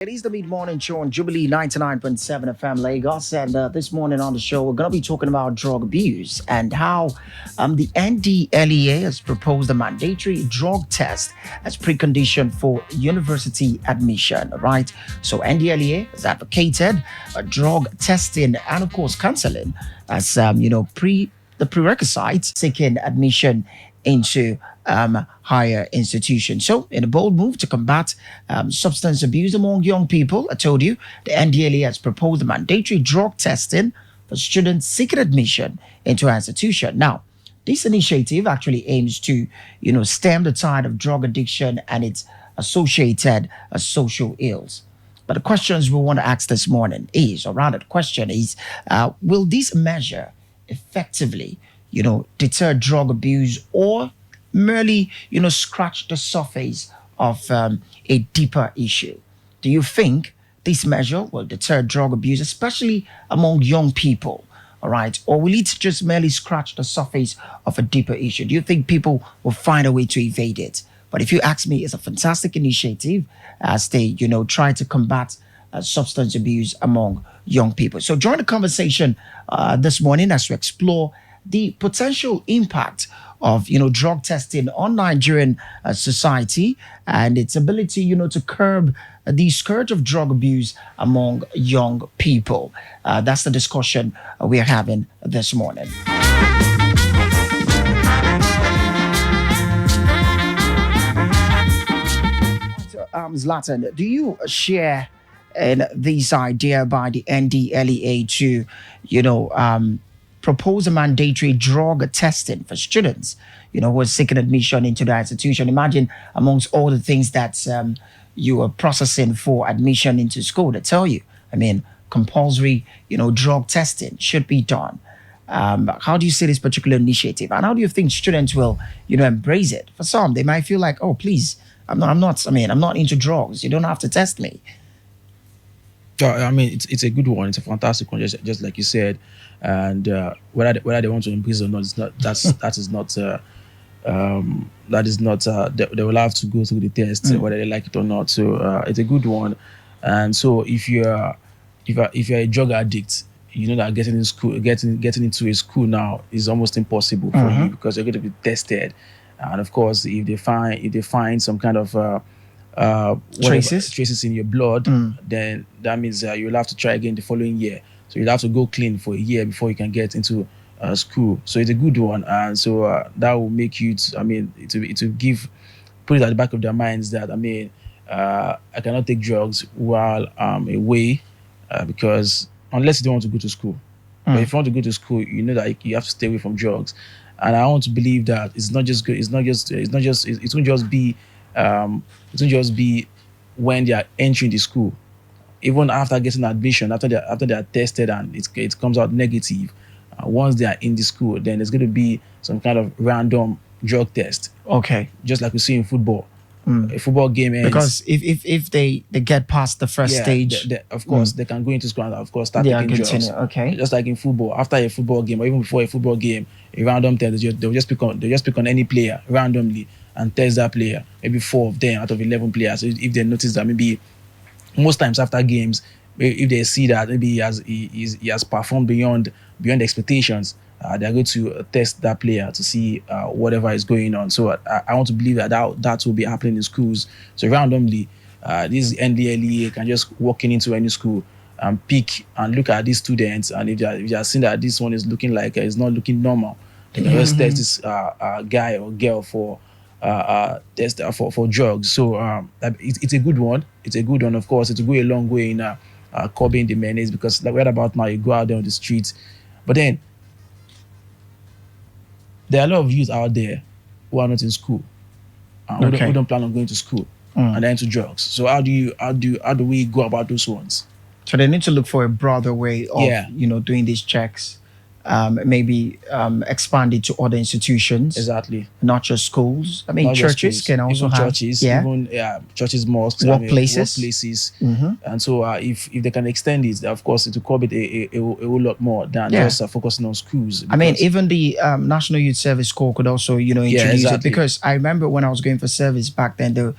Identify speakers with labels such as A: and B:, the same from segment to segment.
A: It is the mid-morning show on Jubilee 99.7 FM Lagos, and this morning on the show, we're going to be talking about drug abuse and how the NDLEA has proposed a mandatory drug test as precondition for university admission, right? So NDLEA has advocated drug testing and, of course, counseling as, the prerequisites seeking admission into higher institutions. So, in a bold move to combat substance abuse among young people, I told you, the NDLEA has proposed mandatory drug testing for students seeking admission into an institution. Now, this initiative actually aims to, stem the tide of drug addiction and its associated social ills. But the questions we want to ask this morning is, or rather, the question is, will this measure effectively, deter drug abuse or merely, scratch the surface of a deeper issue? Do you think this measure will deter drug abuse, especially among young people? All right. Or will it just merely scratch the surface of a deeper issue? Do you think people will find a way to evade it? But if you ask me, it's a fantastic initiative as they, try to combat substance abuse among young people. So join the conversation this morning as we explore the potential impact of drug testing on Nigerian society and its ability to curb the scourge of drug abuse among young people. That's the discussion we are having this morning. Zlatan, do you share in this idea by the NDLEA to propose a mandatory drug testing for students, who are seeking admission into the institution? Imagine amongst all the things that you are processing for admission into school, they tell you, compulsory, drug testing should be done. How do you see this particular initiative? And how do you think students will, embrace it? For some, they might feel like, oh, please, I'm not into drugs. You don't have to test me.
B: It's a good one. It's a fantastic one, just like you said. And whether they want to embrace it or not, it's not. That is not. They will have to go through the test whether they like it or not. So it's a good one. And so if you're a drug addict, you know that getting into a school now is almost impossible for you because you're going to be tested. And of course, if they find some kind of traces in your blood, then that means you'll have to try again the following year. So you'll have to go clean for a year before you can get into school. So it's a good one, and so that will make you. It will put it at the back of their minds that I cannot take drugs while I'm away because unless you don't want to go to school. But if you want to go to school, you know that you have to stay away from drugs. And I want to believe that it's not just good. It won't just be when they are entering the school. Even after getting admission, after they are tested and it comes out negative, once they are in the school, then there's going to be some kind of random drug test.
A: Okay.
B: Just like we see in football. A football game ends.
A: Because if they get past the first stage,
B: of course, they can go into school and of course start taking drugs.
A: Okay.
B: Just like in football, after a football game or even before a football game, a random test, they'll just pick on any player randomly and test that player. Maybe 4 of them out of 11 players. So if they notice that maybe most times after games, if they see that maybe he has performed beyond expectations, they're going to test that player to see whatever is going on. So I want to believe that will be happening in schools. So randomly, this NDLEA can just walk into any school and pick and look at these students, and if they are seeing that this one is looking like it's not looking normal, they can just test this guy or girl for test for drugs. So it's a good one. It's a good one, of course. It will go a long way in curbing the menace because like right about now, you go out there on the streets, but then there are a lot of youth out there who are not in school, who don't plan on going to school, and they're into drugs. So how do we go about those ones?
A: So they need to look for a broader way of doing these checks maybe expand it to other institutions,
B: Exactly.
A: not just schools. I mean,
B: Not just
A: churches
B: schools,
A: can also
B: even
A: have,
B: churches,
A: yeah,
B: even churches, mosques,
A: workplaces.
B: workplaces.
A: Mhm.
B: And so if they can extend it, of course, it will cover it a whole lot more than
A: Yeah.
B: just focusing on schools.
A: I mean,
B: because-
A: even the National Youth Service Corps could also, introduce it,
B: exactly.
A: because I remember when I was going for service back then, they'll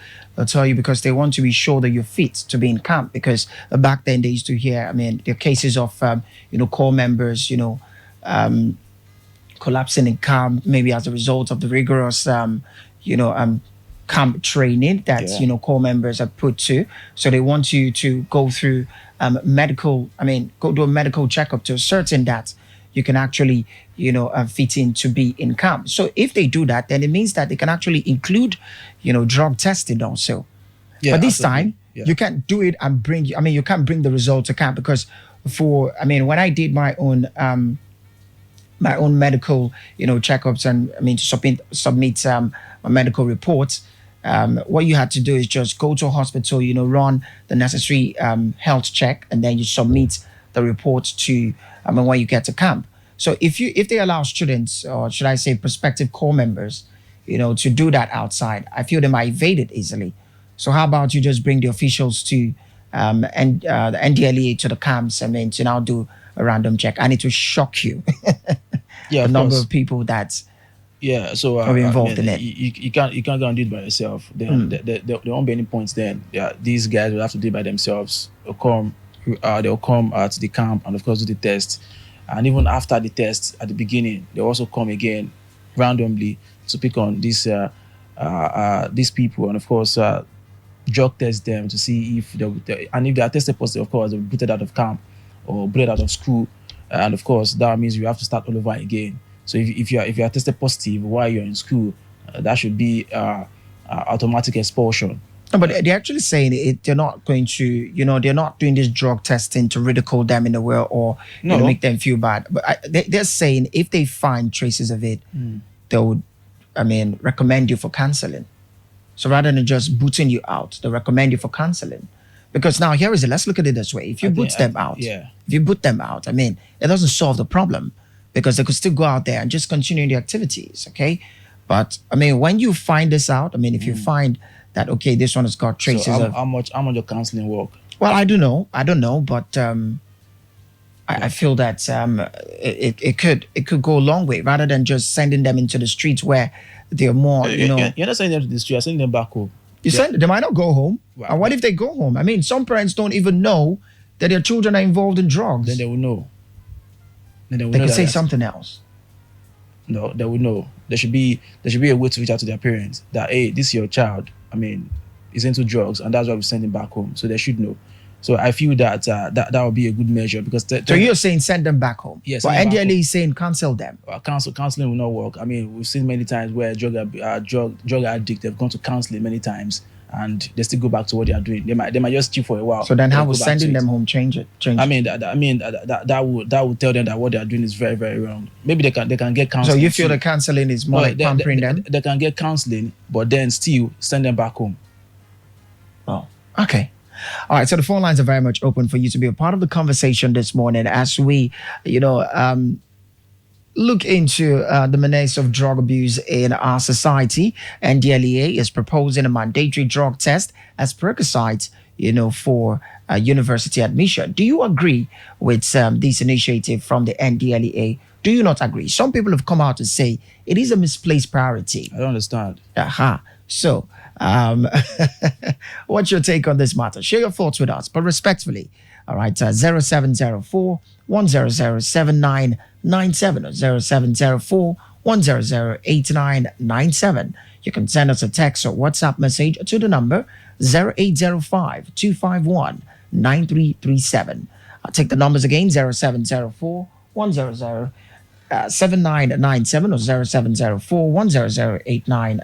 A: tell you, because they want to be sure that you're fit to be in camp. Because back then they used to hear, I mean, there are cases of, corps members, collapsing in camp, maybe as a result of the rigorous, camp training that
B: Yeah.
A: corps members are put to. So they want you to go through medical. I mean, go do a medical checkup to ascertain that you can actually, fit in to be in camp. So if they do that, then it means that they can actually include, drug testing also.
B: Yeah,
A: But this
B: absolutely.
A: time,
B: Yeah.
A: you can't do it and bring. I mean, you can't bring the result to camp, because when I did my own medical, checkups, and I mean to submit my medical reports. What you had to do is just go to a hospital, run the necessary health check, and then you submit the report to when you get to camp. So if they allow students, or should I say prospective corps members, to do that outside, I feel they might evade it easily. So how about you just bring the officials to the NDLEA to the camps, to now do a random check, and it will shock you
B: Yeah,
A: the
B: of
A: number
B: course.
A: of people that
B: Yeah, so
A: are involved in it.
B: You can't go and do it by yourself. Then there won't be any points. Then these guys will have to do it by themselves. They'll come at the camp and of course do the test, and even after the test at the beginning, they'll also come again randomly to pick on these people, and of course drug test them to see if and if they are tested positive, of course they'll be booted out of camp or booted out of school, and of course that means you have to start all over again. So if you are tested positive while you're in school, that should be automatic expulsion.
A: No, but they're actually saying it. They're not going to, they're not doing this drug testing to ridicule them in the world, or
B: No.
A: make them feel bad. But they're saying if they find traces of it, they would, recommend you for counseling. So rather than just booting you out, they recommend you for counseling. Because now here is it. Let's look at it this way. If you boot them out,
B: yeah.
A: if you boot them out, it doesn't solve the problem, because they could still go out there and just continue the activities. Okay, but when you find this out, if you find that okay, this one has got traces
B: So
A: of.
B: how much your counseling work?
A: Well, I don't know, but I feel that it could go a long way, rather than just sending them into the streets where they're more,
B: You're not sending them to the street. You're sending them back home.
A: they might not go home.
B: Wow.
A: And what if they go home? Some parents don't even know that their children are involved in drugs.
B: Then they will know. Then they will
A: They
B: know
A: can
B: that
A: say
B: that's-
A: something else.
B: No, they will know. There should be a way to reach out to their parents that hey, this is your child. Is into drugs, and that's why we send him back home. So they should know. So I feel that that would be a good measure, because
A: So you're saying send them back home.
B: Yes,
A: But
B: send them back
A: NDLE is saying cancel them.
B: counseling will not work. We've seen many times where drug addict, they've gone to counseling many times and they still go back to what they are doing. They might just chill for a while.
A: So then how
B: They'll
A: will
B: go back to
A: sending
B: it.
A: them home change it?
B: That would tell them that what they are doing is very, very wrong. Maybe they can get
A: So
B: counseling.
A: you feel
B: too.
A: the counseling is more like pampering them?
B: They can get counseling, but then still send them back home.
A: Oh, okay. All right. So the phone lines are very much open for you to be a part of the conversation this morning as we, look into the menace of drug abuse in our society. NDLEA is proposing a mandatory drug test as prerequisite, for university admission. Do you agree with this initiative from the NDLEA? Do you not agree? Some people have come out to say it is a misplaced priority.
B: I don't understand.
A: Aha. So, what's your take on this matter? Share your thoughts with us, but respectfully. All right, 0704 100 7997 or 0704 100 8997. You can send us a text or WhatsApp message to the number 0805 251 9337. I'll take the numbers again: 0704 100 7997 or 0704 100 8997.